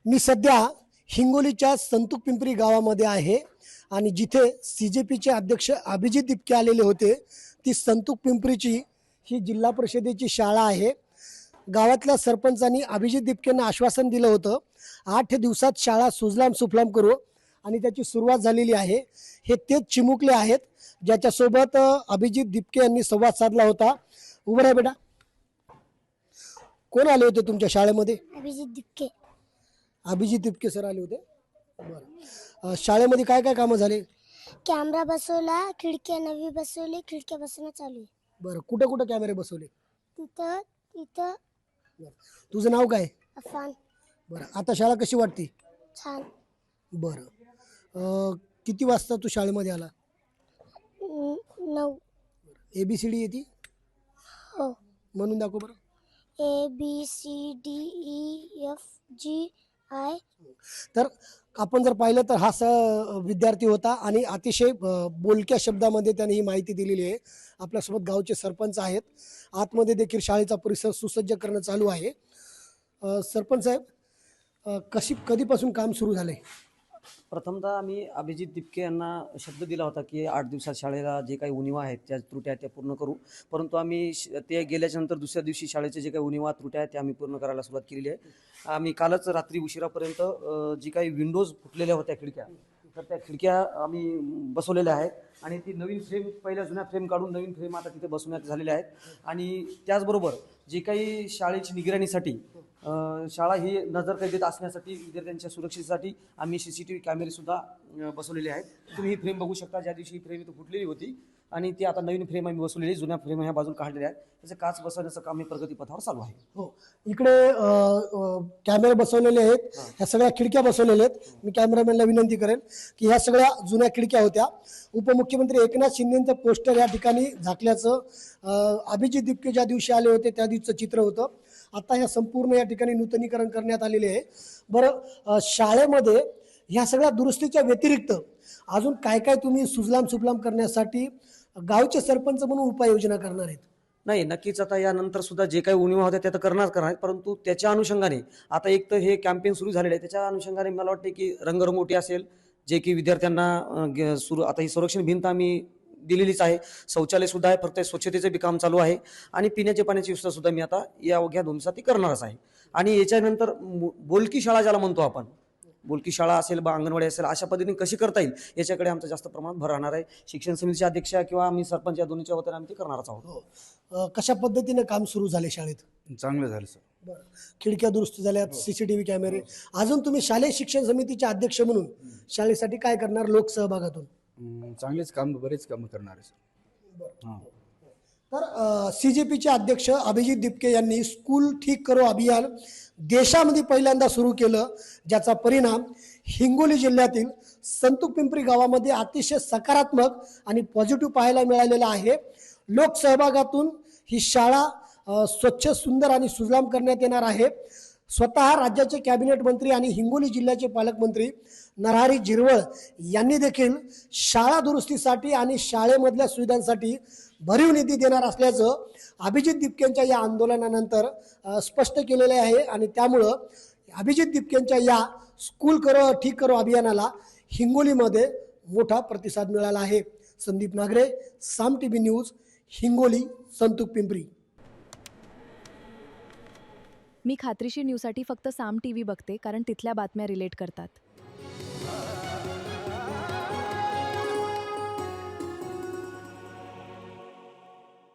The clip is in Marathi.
मी सध्या हिंगोलीच्या संतूक-पिंपरी गावामध्ये आहे आणि जिथे CJPचे अध्यक्ष अभिजित दिपके आलेले होते। ती संतूक-पिंपरीची ही जिल्हा परिषदेची शाळा आहे। गावातल्या सरपंचांनी अभिजित दिपकेंना आश्वासन दिलं होतं 8 दिवसात शाळा सुजलाम सुफलाम करू आणि त्याची सुरुवात झालेली आहे। हे तेच चिमुकले आहेत ज्याच्यासोबत अभिजित दिपके यांनी संवाद साधला होता। उभं राहा बेटा। कोण आले होते तुमच्या शाळेमध्ये? अभिजित दिपके सर आले होते। बरं, शाळेमध्ये काय काय कामं झाले? कॅमेरा बसवला, खिडक्या नवी बसवली, खिडक्या बसवणं चालू आहे। बरं, कुठं कुठं कॅमेरे बसवले? तिथं तिथं तुझं नाव काय? अफान। बरं, आता शाळा कशी वाटते? छान। बरं, किती वाजता तू शाळेमध्ये आला? 9। ABCD येते हो। म्हणून दाखव बरं। ABCDEFGI। तर आपण जर पाहिलं तर हा विद्यार्थी होता आणि अतिशय बोलक्या शब्दामध्ये त्याने ही माहिती दिलेली आहे। आपल्यासोबत गावचे सरपंच आहेत। आतमध्ये देखील शाळेचा परिसर सुसज्ज करणं चालू आहे। सरपंच साहेब, कधीपासून काम सुरू झालंय? प्रथमतः आम्ही अभिजित दिपके यांना शब्द दिला होता की 8 दिवसात शाळेला जे काही उणिवा आहेत त्या त्रुट्या त्या पूर्ण करू, परंतु आम्ही ते गेल्याच्यानंतर दुसऱ्या दिवशी शाळेचे जे काही उणिवा त्रुट्या आहेत त्या आम्ही पूर्ण करायला सुरुवात केलेली आहे। आम्ही कालच रात्री उशिरापर्यंत जी काही विंडोज फुटलेल्या होत्या खिडक्या, तर त्या खिडक्या आम्ही बसवलेल्या आहेत आणि ती नवीन फ्रेम, पहिल्या जुन्या फ्रेम काढून नवीन फ्रेम आता तिथे बसवण्यात झालेल्या आहेत। आणि त्याचबरोबर जे काही शाळेची निगराणीसाठी शाळा ही नजरकैदेत असण्यासाठी विद्यार्थ्यांच्या सुरक्षेसाठी आम्ही CCTV कॅमेरेसुद्धा बसवलेले आहेत। तुम्ही ही फ्रेम बघू शकता, ज्या दिवशी ही फ्रेम इथं फुटलेली होती आणि ती आता नवीन फ्रेम आम्ही बसवलेली, जुन्या फ्रेम ह्या बाजूला काढलेल्या आहेत। त्याचं काच बसवण्याचं काम हे प्रगतीपथावर चालू आहे। हो, इकडे कॅमेरे बसवलेले आहेत, ह्या सगळ्या खिडक्या बसवलेल्या आहेत। मी कॅमेरामॅनला विनंती करेन की ह्या सगळ्या जुन्या खिडक्या होत्या। उपमुख्यमंत्री एकनाथ शिंदेंचं पोस्टर या ठिकाणी झाकल्याचं अभिजित दिपके ज्या दिवशी आले होते त्या दिवशीचं चित्र होतं। आता ह्या संपूर्ण या ठिकाणी नूतनीकरण करण्यात आलेले आहे। बरं, शाळेमध्ये ह्या सगळ्या दुरुस्तीच्या व्यतिरिक्त अजून काय काय तुम्ही सुजलाम सुफलाम करण्यासाठी गावचे सरपंच म्हणून उपाययोजना करणार आहेत? नाही, नक्कीच आता यानंतर सुद्धा जे काही उणिवा होत्या त्या तर करणार, परंतु त्याच्या अनुषंगाने आता एक तर हे कॅम्पेन सुरू झालेलं आहे, त्याच्या अनुषंगाने मला वाटते की रंगरंगोटी असेल, जे की विद्यार्थ्यांना सुरू, आता ही संरक्षण भिंत आम्ही दिलेलीच आहे, शौचालय सुद्धा आहे, फक्त स्वच्छतेचं बी काम चालू आहे आणि पिण्याच्या पाण्याची व्यवस्था सुद्धा मी आता या अवघ्या 2 दिवसात करणारच आहे। आणि याच्यानंतर बोलकी शाळा ज्याला म्हणतो आपण, बोलकी शाळा असेल बा अंगणवाडी असेल, अशा पद्धतीने कशी करता येईल याच्याकडे आमचं जास्त प्रमाणात भर राहणार आहे। शिक्षण समितीचे अध्यक्ष किंवा आम्ही सरपंच या दोन्हीच्या वतीने आम्ही ते करणारच आहोत। कशा पद्धतीने काम सुरू झाले शाळेत? चांगलं झालं सर। बरं, खिडक्या दुरुस्त झाल्यात, CCTV कॅमेरे। अजून तुम्ही शालेय शिक्षण समितीचे अध्यक्ष म्हणून शाळेसाठी काय करणार लोकसहभागातून? चांगलेच काम, बरेच काम करणार आहे सर। हां, तर CJPचे अध्यक्ष अभिजित दिपके यांनी स्कूल ठीक करो अभियान देशामध्ये पहिल्यांदा सुरू केलं, ज्याचा परिणाम हिंगोली जिल्ह्यातील संतूक-पिंपरी गावामध्ये अतिशय सकारात्मक आणि पॉझिटिव्ह पाहायला मिळालेला आहे। लोकसहभागातून ही शाळा स्वच्छ, सुंदर आणि सुजलाम करण्यात येणार आहे। स्वतः राज्याचे कॅबिनेट मंत्री आणि हिंगोली जिल्ह्याचे पालकमंत्री नरहरी झिरवळ यांनी देखील शाळा दुरुस्तीसाठी आणि शाळेमधल्या सुविधांसाठी भरीव निधी देणार असल्याचं अभिजित दिपकेंच्या या आंदोलनानंतर स्पष्ट केलेले आहे। आणि त्यामुळं अभिजित दिपकेंच्या या स्कूल ठीक करो अभियानाला हिंगोलीमध्ये मोठा प्रतिसाद मिळाला आहे। संदीप नागरे, साम TV न्यूज, हिंगोली, संतूक-पिंपरी। मी खात्रीशीर न्यूजसाठी फक्त साम TV बघते, कारण तिथल्या बातम्या रिलेट करतात।